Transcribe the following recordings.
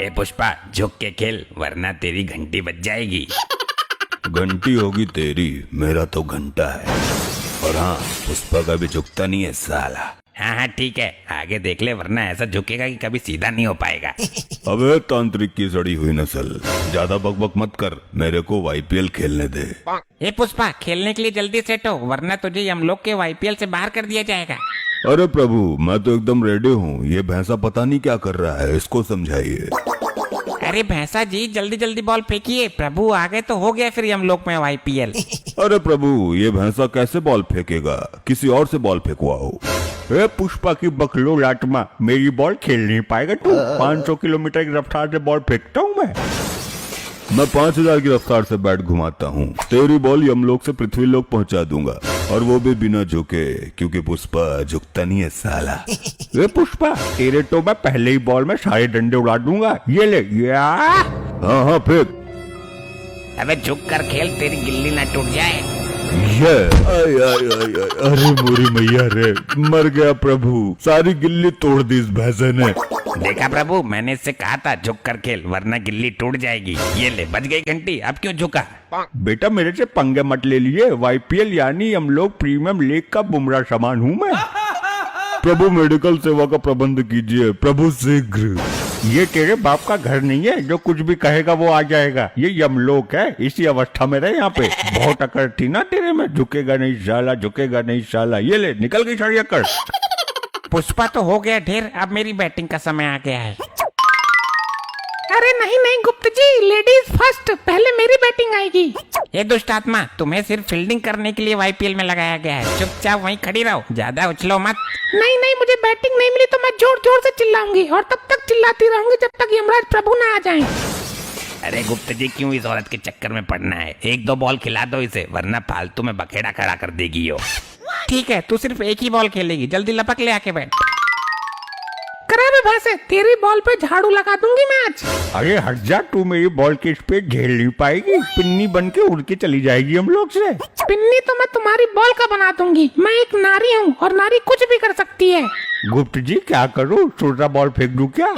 ए पुष्पा, झुक के खेल वरना तेरी घंटी बज जाएगी। घंटी होगी तेरी, मेरा तो घंटा है। और हाँ, पुष्पा का भी झुकता नहीं है साला। हाँ हाँ ठीक है, आगे देख ले वरना ऐसा झुकेगा कि कभी सीधा नहीं हो पाएगा। अबे तांत्रिक की सड़ी हुई नस्ल, ज्यादा बकबक मत कर, मेरे को वाईपीएल खेलने दे। ए पुष्पा, खेलने के लिए जल्दी सेट हो वरना तुझे हम लोग के वाईपीएल से बाहर कर दिया जाएगा। अरे प्रभु, मैं तो एकदम रेडी हूँ। ये भैंसा पता नहीं क्या कर रहा है, इसको समझाइए। अरे भैंसा जी, जल्दी जल्दी बॉल फेंकिए, प्रभु आ गए तो हो गया फिर हम लोग में वाईपीएल। अरे प्रभु, ये भैंसा कैसे बॉल फेंकेगा, किसी और से बॉल फेंकवाओ। ए पुष्पा की बकलो लाटमा, मेरी बॉल खेल नहीं पाएगा तू। 500 किलोमीटर की रफ्तार से बॉल फेंकता हूँ मैं 5000 की रफ्तार से बैट घुमाता हूँ। तेरी बॉल यमलोक से पृथ्वी लोक पहुँचा दूंगा, और वो भी बिना झुके, क्योंकि पुष्पा झुकता नहीं है साला। ए पुष्पा, तेरे तो मैं पहले ही बॉल में सारे डंडे उड़ा दूंगा। ये ले या। हाँ हाँ फेंक। अबे झुक कर खेल, तेरी गिल्ली ना टूट जाए। ये आय आय आय आय, अरे मोरी मैया रे, मर गया प्रभु, सारी गिल्ली तोड़ दी इस भैंसे ने। देखा प्रभु, मैंने इससे कहा था झुक कर खेल वरना गिल्ली टूट जाएगी। ये ले, बज गई घंटी, अब क्यों झुका? बेटा मेरे से पंगे मत ले लिए, वाईपीएल यानी हम लोग प्रीमियम लीग का बुमराह सामान हूँ मैं। प्रभु मेडिकल सेवा का प्रबंध कीजिए प्रभु, शीघ्र। ये तेरे बाप का घर नहीं है जो कुछ भी कहेगा वो आ जाएगा। ये यमलोक है, इसी अवस्था में रहे यहाँ पे। बहुत अकड़ थी ना तेरे में, झुकेगा नहीं साला, झुकेगा नहीं साला। ये ले, निकल गई सारी अकड़। पुष्पा तो हो गया ढेर, अब मेरी बैटिंग का समय आ गया है। अरे नहीं नहीं गुप्त जी, लेडीज फर्स्ट, पहले मेरी बैटिंग आएगी। ये दुष्ट आत्मा, तुम्हें सिर्फ फील्डिंग करने के लिए वाईपीएल में लगाया गया है। चुपचाप वहीं खड़ी रहो, ज्यादा उछलो मत। नहीं नहीं, मुझे बैटिंग नहीं मिली तो मैं जोर जोर से चिल्लाऊंगी, और तब तक चिल्लाती रहूंगी जब तक यमराज प्रभु ना आ जाएं। अरे गुप्त जी, क्यों इस औरत के चक्कर में पड़ना है? एक दो बॉल खिला दो इसे, वरना फालतू में बखेड़ा खड़ा कर देगी यो। ठीक है, तू सिर्फ एक ही बॉल खेलेगी, जल्दी लपक ले आके बैठ। करा बे भैंसे, तेरी बॉल पे झाड़ू लगा दूंगी मैं आज। अरे हट जा, तू मेरी बॉल की स्पीड झेल नहीं पाएगी, पिन्नी बन के उड़ के चली जाएगी हम लोग से। पिन्नी तो मैं तुम्हारी बॉल का बना दूंगी, मैं एक नारी हूँ और नारी कुछ भी कर सकती है। गुप्त जी क्या करूँ, छोटा बॉल फेंक दूं क्या?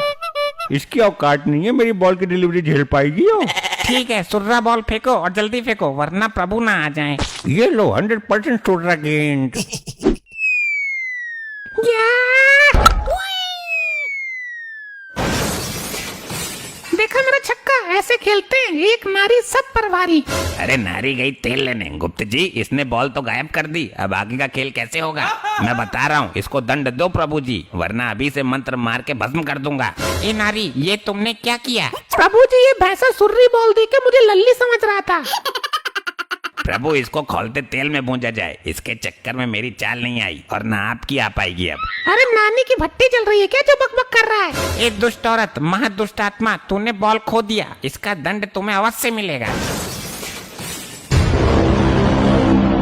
इसकी औकात नहीं है मेरी बॉल की डिलीवरी झेल पाएगी हो। ठीक है, सुर्रा बॉल फेंको और जल्दी फेंको वरना प्रभु ना आ जाएं। ये लो 100% सुर्रा गेंद। देखा मेरा छक्का, ऐसे खेलते हैं, एक नारी सब परवारी। अरे नारी गई तेल लेने। गुप्त जी, इसने बॉल तो गायब कर दी, अब आगे का खेल कैसे होगा? मैं बता रहा हूँ, इसको दंड दो प्रभु जी, वरना अभी से मंत्र मार के भस्म कर दूंगा। ए नारी, ये तुमने क्या किया? प्रभु जी, ये भैंसा सुर्री बॉल दे के मुझे लल्ली समझ रहा था। प्रभु, इसको खोलते तेल में भूंजा जाए, इसके चक्कर में मेरी चाल नहीं आई और ना आपकी आ पाएगी अब। अरे नानी की भट्टी चल रही है क्या जो बकबक कर रहा है? ए दुष्ट औरत, महादुष्ट आत्मा, तूने बॉल खो दिया, इसका दंड तुम्हें अवश्य मिलेगा।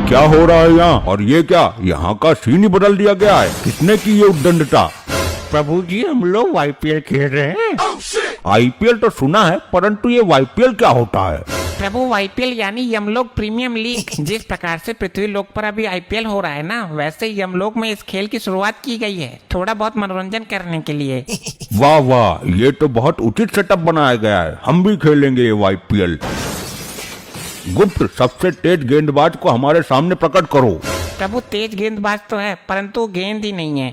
क्या हो रहा है यहाँ? और ये क्या, यहाँ का सीन ही बदल दिया गया है? किसने की ये उद्दंडता? प्रभु जी, हम लोग वाईपीएल खेल रहे हैं। आईपीएल तो सुना है, परंतु ये वाईपीएल क्या होता है? प्रभु, वाईपीएल यानी यमलोक प्रीमियम लीग। जिस प्रकार से पृथ्वी लोक पर अभी आईपीएल हो रहा है ना, वैसे यमलोक में इस खेल की शुरुआत की गई है, थोड़ा बहुत मनोरंजन करने के लिए। वाह वाह, ये तो बहुत उचित सेटअप बनाया गया है, हम भी खेलेंगे ये वाईपीएल। गुप्त, सबसे तेज गेंदबाज को हमारे सामने प्रकट करो। प्रभु, तेज गेंदबाज तो है, परंतु गेंद ही नहीं है।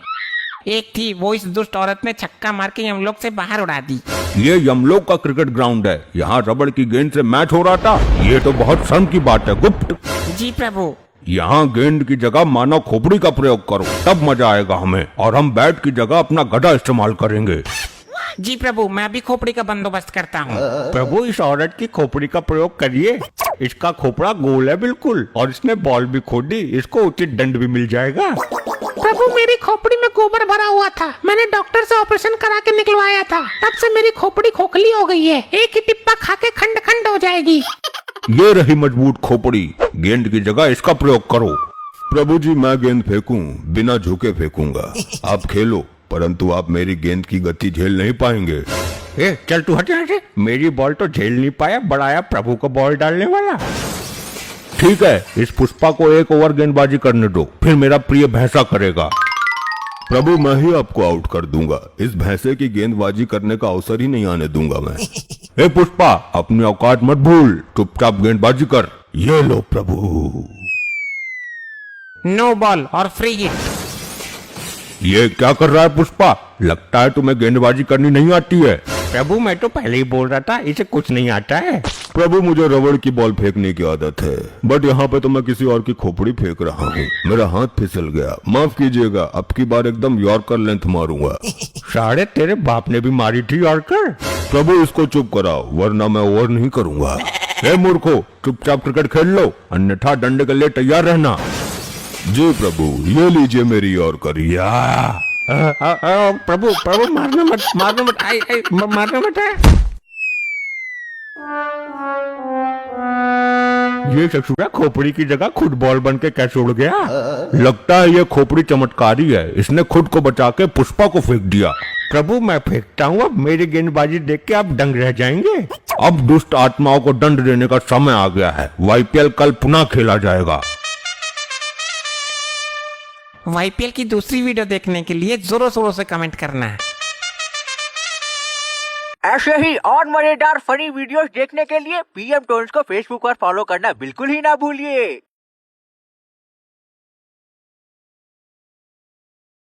एक थी, वो इस दुष्ट औरत ने छक्का मार के यमलोक से बाहर उड़ा दी। ये यमलोक का क्रिकेट ग्राउंड है, यहाँ रबड़ की गेंद से मैच हो रहा था। ये तो बहुत शर्म की बात है गुप्त। जी प्रभु। यहाँ गेंद की जगह मानव खोपड़ी का प्रयोग करो, तब मजा आएगा हमें, और हम बैट की जगह अपना गधा इस्तेमाल करेंगे। जी प्रभु, मैं अभी खोपड़ी का बंदोबस्त करता हूँ। प्रभु, इस औरत की खोपड़ी का प्रयोग करिए, इसका खोपड़ा गोल है बिल्कुल, और इसने बॉल भी खो दी, इसको उचित दंड भी मिल जाएगा। प्रभु, मेरी खोपड़ी में गोबर भरा हुआ था, मैंने डॉक्टर से ऑपरेशन करा के निकलवाया था, तब से मेरी खोपड़ी खोखली हो गई है, एक ही टिप्पा खा के खंड खंड हो जाएगी। ये रही मजबूत खोपड़ी, गेंद की जगह इसका प्रयोग करो। प्रभु जी, मैं गेंद फेंकूं, बिना झुके फेंकूंगा। आप खेलो, परंतु आप मेरी गेंद की गति झेल नहीं पाएंगे। ए, चल तू हट यहाँ से, मेरी बॉल तो झेल नहीं पाया, बढ़ाया प्रभु को बॉल डालने वाला। ठीक है, इस पुष्पा को एक ओवर गेंदबाजी करने दो, फिर मेरा प्रिय भैंसा करेगा। प्रभु मैं ही आपको आउट कर दूंगा। इस भैंसे की गेंदबाजी करने का अवसर ही नहीं आने दूंगा मैं। हे पुष्पा, अपनी औकात मत भूल, चुपचाप गेंदबाजी कर। ये लो प्रभु। नो बॉल और फ्री हिट। ये क्या कर रहा है पुष्पा? लगता है तुम्हें गेंदबाजी करनी नहीं आती है। प्रभु मैं तो पहले ही बोल रहा था इसे कुछ नहीं आता है। प्रभु मुझे रबड़ की बॉल फेंकने की आदत है, बट यहाँ पे तो मैं किसी और की खोपड़ी फेंक रहा हूँ। मेरा हाथ फिसल गया, माफ कीजिएगा। अब की बार एकदम यॉर्कर लेंथ मारूंगा। साढ़े तेरे बाप ने भी मारी थी यॉर्कर। प्रभु इसको चुप कराओ, वरना मैं ओवर नहीं करूंगा। हे मूर्खो, चुपचाप क्रिकेट खेल लो, अन्यथा डंडे के लिए तैयार रहना। जी प्रभु, ये लीजिए मेरी यॉर्कर। या प्रभु प्रभु मारना मत, मारना मत, मारना मत है। ये ससुरा खोपड़ी की जगह खुद बॉल बन के कैसे उड़ गया? लगता है ये खोपड़ी चमत्कारी है, इसने खुद को बचा के पुष्पा को फेंक दिया। प्रभु मैं फेंकता हूँ, अब मेरी गेंदबाजी देख के आप दंग रह जाएंगे। अब दुष्ट आत्माओं को दंड देने का समय आ गया है। आईपीएल कल पुनः खेला जाएगा। आईपीएल की दूसरी वीडियो देखने के लिए जोरों शोरों से कमेंट करना है। ऐसे ही और मजेदार फनी वीडियोस देखने के लिए पीएम टोन्स को फेसबुक पर फॉलो करना बिल्कुल ही ना भूलिए।